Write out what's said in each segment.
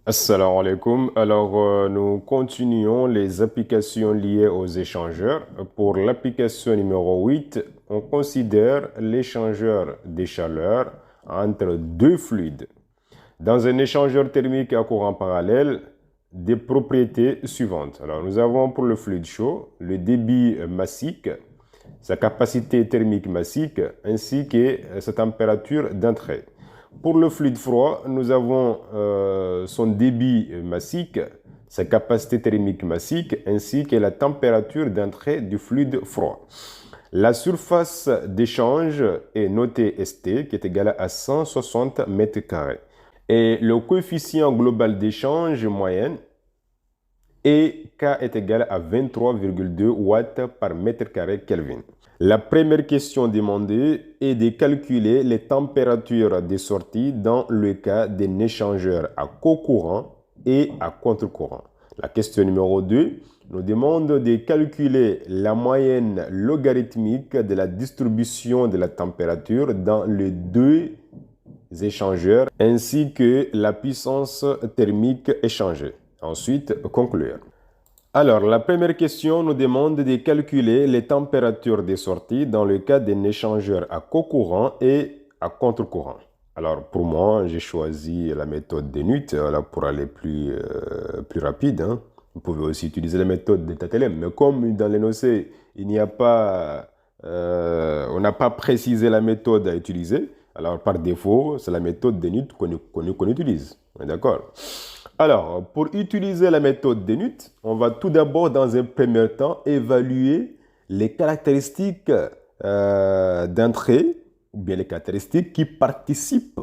Assalamu alaikum. Alors, nous continuons les applications liées aux échangeurs. Pour l'application numéro 8, on considère l'échangeur des chaleurs entre deux fluides. Dans un échangeur thermique à courant parallèle, des propriétés suivantes. Alors, nous avons pour le fluide chaud le débit massique, sa capacité thermique massique, ainsi que sa température d'entrée. Pour le fluide froid, nous avons son débit massique, sa capacité thermique massique, ainsi que la température d'entrée du fluide froid. La surface d'échange est notée ST, qui est égale à 160 mètres carrés. Et le coefficient global d'échange moyenne et K est égal à 23,2 watts par mètre carré Kelvin. La première question demandée est de calculer les températures des sorties dans le cas d'un échangeur à cocourant et à contre-courant. La question numéro 2 nous demande de calculer la moyenne logarithmique de la distribution de la température dans les deux échangeurs ainsi que la puissance thermique échangée. Ensuite, conclure. Alors, la première question nous demande de calculer les températures des sorties dans le cas d'un échangeur à cocourant et à contre-courant. Alors, pour moi, j'ai choisi la méthode des NUT pour aller plus rapide. Vous pouvez aussi utiliser la méthode de TTLM, mais comme dans l'énoncé, il n'y a pas, on n'a pas précisé la méthode à utiliser, alors par défaut, c'est la méthode des NUT qu'on utilise. D'accord? Alors, pour utiliser la méthode des NUT, on va tout d'abord, dans un premier temps, évaluer les caractéristiques d'entrée ou bien les caractéristiques qui participent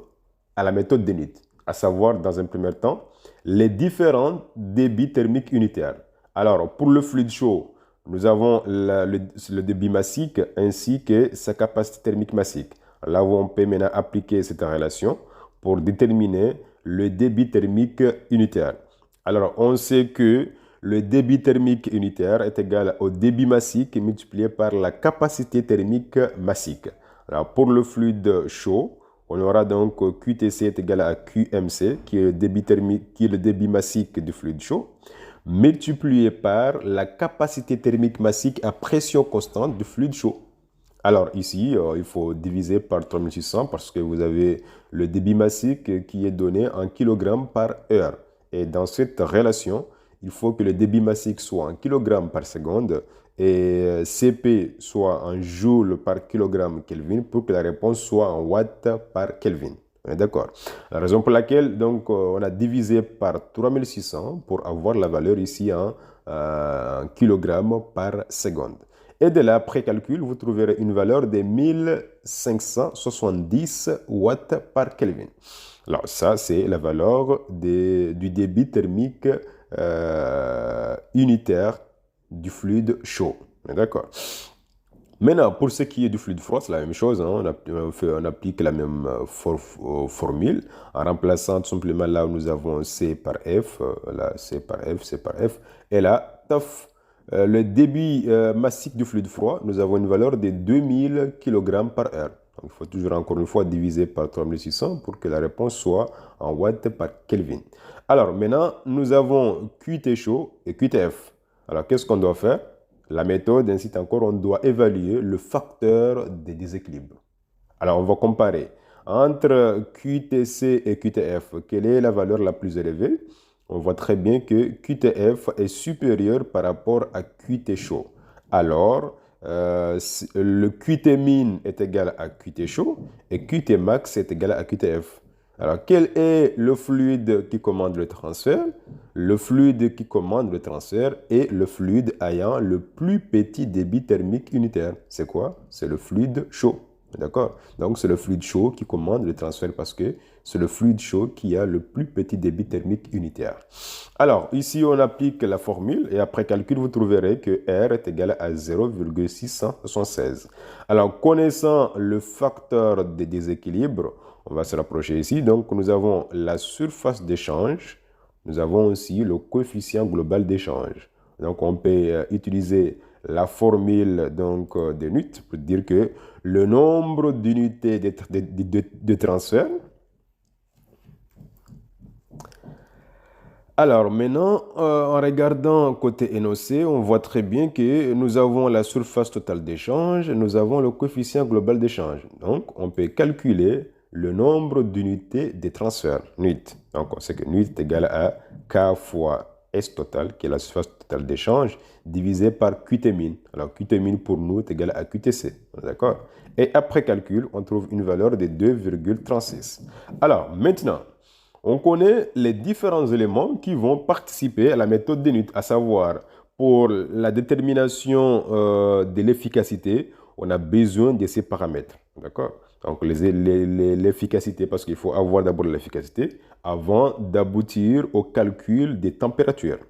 à la méthode des NUT, à savoir, dans un premier temps, les différents débits thermiques unitaires. Alors, pour le fluide chaud, nous avons le débit massique ainsi que sa capacité thermique massique. Là où on peut maintenant appliquer cette relation pour déterminer le débit thermique unitaire. Alors, on sait que le débit thermique unitaire est égal au débit massique multiplié par la capacité thermique massique. Alors, pour le fluide chaud, on aura donc QTC est égal à QMC, qui est le débit thermique, qui est le débit massique du fluide chaud, multiplié par la capacité thermique massique à pression constante du fluide chaud. Alors ici, il faut diviser par 3600 parce que vous avez le débit massique qui est donné en kilogrammes par heure. Et dans cette relation, il faut que le débit massique soit en kilogrammes par seconde et CP soit en joules par kilogramme Kelvin pour que la réponse soit en watts par Kelvin. On est d'accord. La raison pour laquelle donc, on a divisé par 3600 pour avoir la valeur ici en kilogrammes par seconde. Et de là, après calcul, vous trouverez une valeur de 1570 watts par Kelvin. Alors ça, c'est la valeur du débit thermique unitaire du fluide chaud. D'accord. Maintenant, pour ce qui est du fluide froid, c'est la même chose. On applique la même formule en remplaçant tout simplement là où nous avons C par F, là C par F, C par F, et là, taf, le débit massique du fluide froid, nous avons une valeur de 2000 kg par heure. Donc, il faut toujours encore une fois diviser par 3600 pour que la réponse soit en watts par Kelvin. Alors maintenant, nous avons QT chaud et QTF. Alors qu'est-ce qu'on doit faire? La méthode incite encore, on doit évaluer le facteur de déséquilibre. Alors, on va comparer entre QTC et QTF. Quelle est la valeur la plus élevée? On voit très bien que QTF est supérieur par rapport à QT chaud. Alors, le QT min est égal à QT chaud et QT max est égal à QTF. Alors, quel est le fluide qui commande le transfert? Le fluide qui commande le transfert est le fluide ayant le plus petit débit thermique unitaire. C'est quoi? C'est le fluide chaud. D'accord? Donc, c'est le fluide chaud qui commande le transfert parce que c'est le fluide chaud qui a le plus petit débit thermique unitaire. Alors, ici, on applique la formule et après calcul, vous trouverez que R est égal à 0,676. Alors, connaissant le facteur de déséquilibre, on va se rapprocher ici. Donc, nous avons la surface d'échange. Nous avons aussi le coefficient global d'échange. Donc, on peut utiliser la formule donc, de NUT pour dire que le nombre d'unités de transfert Alors maintenant, en regardant côté énoncé, on voit très bien que nous avons la surface totale d'échange, nous avons le coefficient global d'échange. Donc, on peut calculer le nombre d'unités de transfert, NUT. Donc, on sait que NUT est égal à K fois S total, qui est la surface totale d'échange, divisé par QT min. Alors, QT min pour nous est égal à QTC. D'accord? Et après calcul, on trouve une valeur de 2,36. Alors, maintenant, on connaît les différents éléments qui vont participer à la méthode de NUT, à savoir pour la détermination de l'efficacité, on a besoin de ces paramètres. D'accord? Donc l'efficacité, parce qu'il faut avoir d'abord l'efficacité avant d'aboutir au calcul des températures.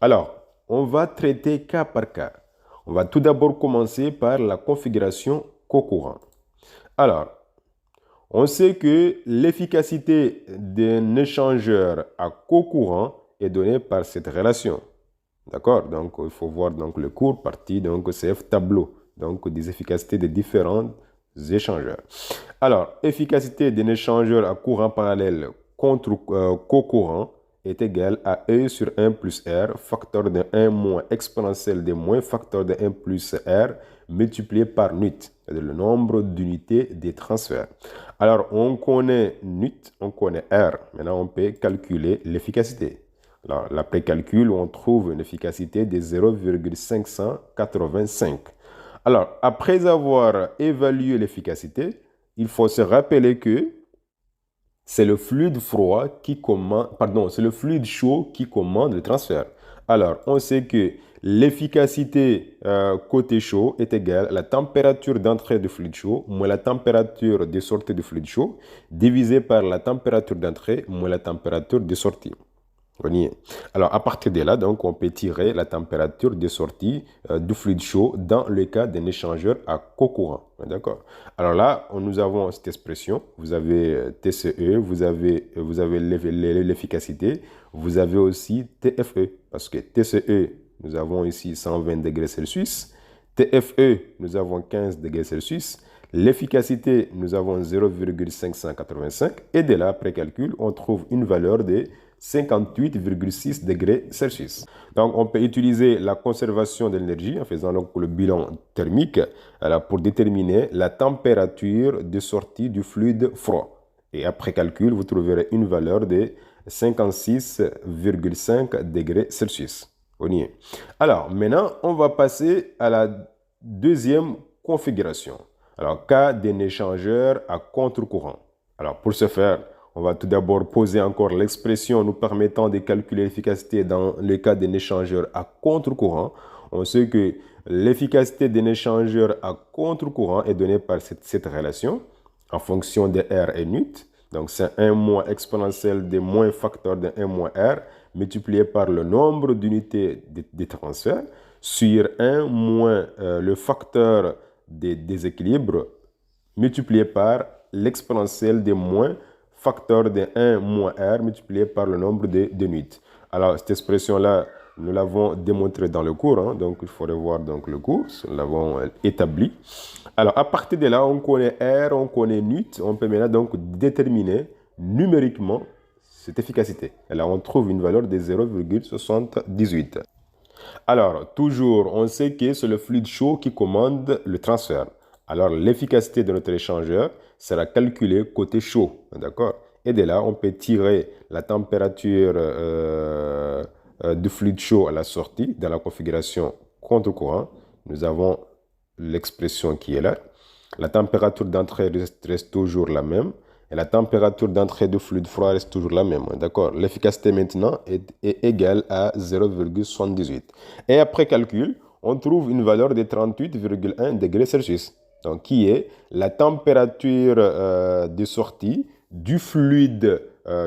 Alors, on va traiter cas par cas. On va tout d'abord commencer par la configuration co-courant. Alors, on sait que l'efficacité d'un échangeur à co-courant est donnée par cette relation. D'accord? Donc, il faut voir donc, le cours partie, donc CF tableau, donc des efficacités des différents échangeurs. Alors, efficacité d'un échangeur à courant parallèle contre co-courant est égale à E sur 1 plus R, facteur de 1 moins exponentielle de moins facteur de 1 plus R, multiplié par NUT, c'est-à-dire le nombre d'unités de transfert. Alors, on connaît NUT, on connaît R. Maintenant, on peut calculer l'efficacité. Alors, l'après calcul, on trouve une efficacité de 0,585. Alors, après avoir évalué l'efficacité, il faut se rappeler que c'est le fluide froid qui commande, pardon, c'est le fluide chaud qui commande le transfert. Alors, on sait que l'efficacité côté chaud est égale à la température d'entrée du fluide chaud moins la température de sortie du fluide chaud divisé par la température d'entrée moins la température de sortie. Alors, à partir de là, donc, on peut tirer la température de sortie du fluide chaud dans le cas d'un échangeur à co-courant. D'accord? Alors là, nous avons cette expression. Vous avez TCE, vous avez l'efficacité, vous avez aussi TFE. Parce que TCE, nous avons ici 120 degrés Celsius. TFE, nous avons 15 degrés Celsius. L'efficacité, nous avons 0,585. Et de là, après calcul, on trouve une valeur de 58,6 degrés Celsius. Donc, on peut utiliser la conservation de l'énergie en faisant donc le bilan thermique pour déterminer la température de sortie du fluide froid. Et après calcul, vous trouverez une valeur de 56,5 degrés Celsius. On y est. Alors, maintenant, on va passer à la deuxième configuration. Alors, cas d'un échangeur à contre-courant. Alors, pour ce faire, on va tout d'abord poser encore l'expression nous permettant de calculer l'efficacité dans le cas d'un échangeur à contre-courant. On sait que l'efficacité d'un échangeur à contre-courant est donnée par cette relation en fonction de R et NUT. Donc, c'est 1 moins exponentielle de moins facteur de 1 moins R multiplié par le nombre d'unités de transfert sur 1 moins le facteur des déséquilibres multiplié par l'exponentielle de moins facteur de 1 moins R multiplié par le nombre de NUT. Alors, cette expression-là, nous l'avons démontrée dans le cours, hein, donc il faudrait voir donc, le cours, nous l'avons établi. Alors, à partir de là, on connaît R, on connaît NUT, on peut maintenant donc déterminer numériquement cette efficacité. Et là, on trouve une valeur de 0,78. Alors, toujours, on sait que c'est le fluide chaud qui commande le transfert. Alors, l'efficacité de notre échangeur sera calculée côté chaud, d'accord? Et de là, on peut tirer la température du fluide chaud à la sortie dans la configuration contre-courant. Nous avons l'expression qui est là. La température d'entrée reste toujours la même. Et la température d'entrée du fluide froid reste toujours la même. D'accord? L'efficacité maintenant est égale à 0,78. Et après calcul, on trouve une valeur de 38,1 degrés Celsius. Donc, qui est la température de sortie du fluide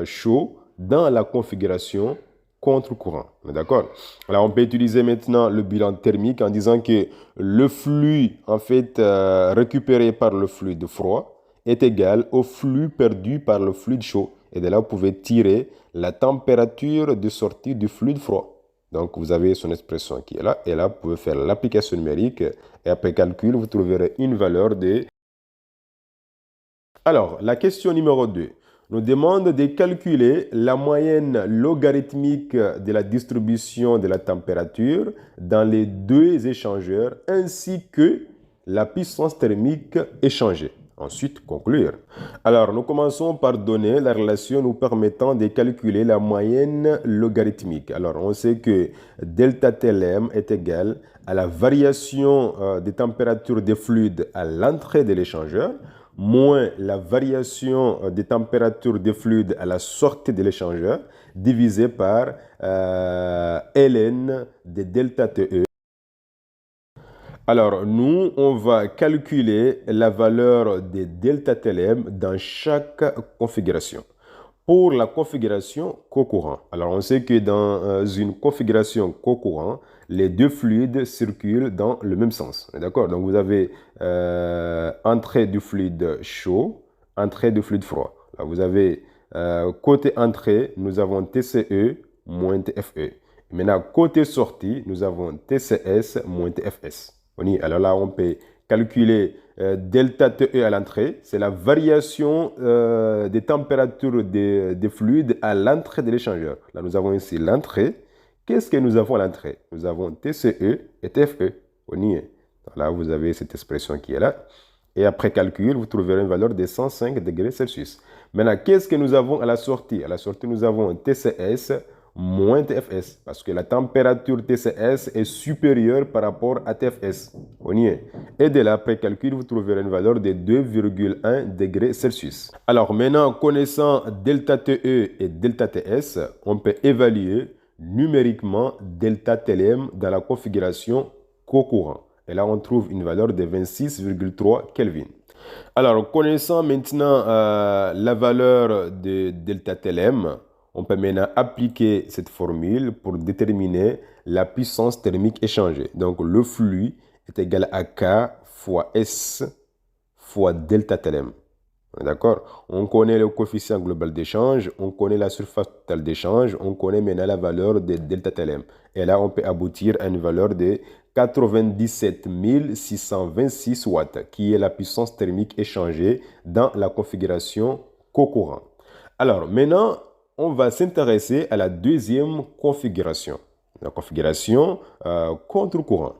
chaud dans la configuration contre-courant. D'accord? Alors, on peut utiliser maintenant le bilan thermique en disant que le flux, en fait, récupéré par le fluide froid est égal au flux perdu par le fluide chaud. Et de là, vous pouvez tirer la température de sortie du fluide froid. Donc, vous avez son expression qui est là. Et là, vous pouvez faire l'application numérique. Et après calcul, vous trouverez une valeur de... Alors, la question numéro 2. nous demande de calculer la moyenne logarithmique de la distribution de la température dans les deux échangeurs ainsi que la puissance thermique échangée. Ensuite, conclure. Alors, nous commençons par donner la relation nous permettant de calculer la moyenne logarithmique. Alors, on sait que delta TLM est égal à la variation des températures des fluides à l'entrée de l'échangeur moins la variation des températures des fluides à la sortie de l'échangeur divisé par ln de delta TE. Alors, nous, on va calculer la valeur de delta TLM dans chaque configuration. Pour la configuration co-courant, alors on sait que dans une configuration co-courant, les deux fluides circulent dans le même sens. D'accord? Donc, vous avez entrée du fluide chaud, entrée du fluide froid. Là, vous avez côté entrée, nous avons TCE moins TFE. Maintenant, côté sortie, nous avons TCS moins TFS. Alors là, on peut calculer delta TE à l'entrée, c'est la variation des températures des fluides à l'entrée de l'échangeur. Là, nous avons ici l'entrée. Qu'est-ce que nous avons à l'entrée? Nous avons TCE et TFE. On y est. Là, vous avez cette expression qui est là. Et après calcul, vous trouverez une valeur de 105 degrés Celsius. Maintenant, qu'est-ce que nous avons à la sortie? À la sortie, nous avons TCS moins TFS, parce que la température TCS est supérieure par rapport à TFS. On y est. Et de là, après calcul, vous trouverez une valeur de 2,1 degrés Celsius. Alors maintenant, connaissant delta TE et delta TS, on peut évaluer numériquement delta TLM dans la configuration co-courant. Et là, on trouve une valeur de 26,3 Kelvin. Alors, connaissant maintenant la valeur de delta TLM, on peut maintenant appliquer cette formule pour déterminer la puissance thermique échangée. Donc, le flux est égal à K fois S fois delta TLM. D'accord? On connaît le coefficient global d'échange, on connaît la surface totale d'échange, on connaît maintenant la valeur de delta TLM. Et là, on peut aboutir à une valeur de 97 626 watts, qui est la puissance thermique échangée dans la configuration co-courant. Alors, maintenant, on va s'intéresser à la deuxième configuration, la configuration contre-courant.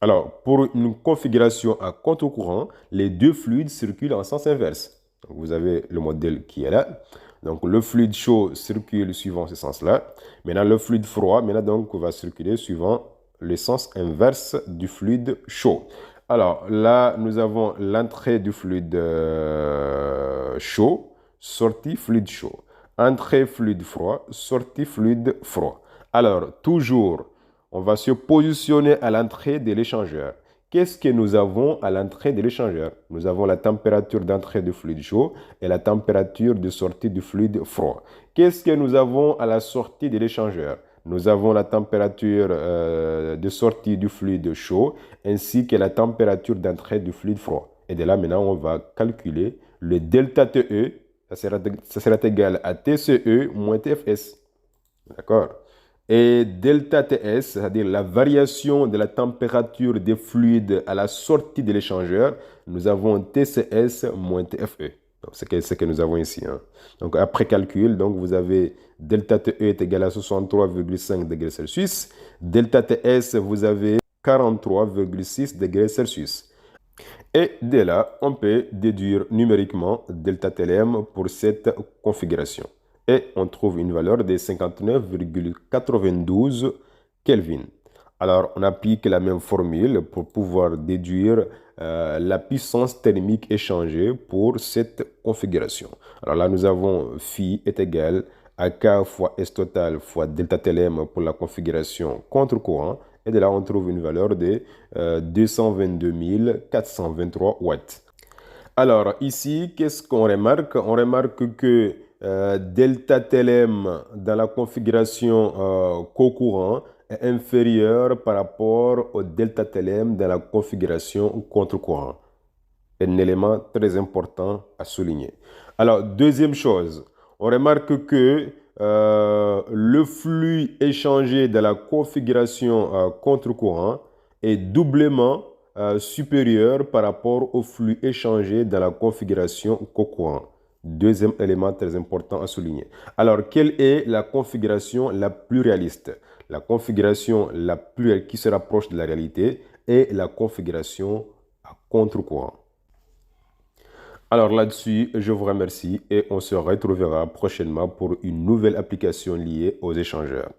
Alors, pour une configuration à contre-courant, les deux fluides circulent en sens inverse. Donc, vous avez le modèle qui est là. Donc, le fluide chaud circule suivant ce sens-là. Maintenant, le fluide froid, donc, va circuler suivant le sens inverse du fluide chaud. Alors, là, nous avons l'entrée du fluide chaud, sortie fluide chaud. Entrée fluide froid, sortie fluide froid. Alors, toujours, on va se positionner à l'entrée de l'échangeur. Qu'est-ce que nous avons à l'entrée de l'échangeur? Nous avons la température d'entrée du fluide chaud et la température de sortie du fluide froid. Qu'est-ce que nous avons à la sortie de l'échangeur? Nous avons la température de sortie du fluide chaud ainsi que la température d'entrée du fluide froid. Et de là, maintenant, on va calculer le delta TE. Ça sera égal à TCE moins TFS. D'accord? Et delta TS, c'est-à-dire la variation de la température des fluides à la sortie de l'échangeur, nous avons TCS moins TFE. C'est ce que nous avons ici. Hein. Donc, après calcul, donc, vous avez delta TE est égal à 63,5 degrés Celsius. Delta TS, vous avez 43,6 degrés Celsius. Et de là, on peut déduire numériquement delta TLM pour cette configuration. Et on trouve une valeur de 59,92 Kelvin. Alors, on applique la même formule pour pouvoir déduire la puissance thermique échangée pour cette configuration. Alors là, nous avons phi est égal à K fois S total fois delta TLM pour la configuration contre-courant. Et de là, on trouve une valeur de 222 423 watts. Alors, ici, qu'est-ce qu'on remarque? On remarque que delta TLM dans la configuration co-courant est inférieur par rapport au delta TLM dans la configuration contre-courant. Un élément très important à souligner. Alors, deuxième chose, on remarque que le flux échangé dans la configuration contre-courant est doublement supérieur par rapport au flux échangé dans la configuration co-courant. Deuxième élément très important à souligner. Alors, quelle est la configuration la plus réaliste? La configuration qui se rapproche de la réalité est la configuration à contre-courant. Alors là-dessus, je vous remercie et on se retrouvera prochainement pour une nouvelle application liée aux échangeurs.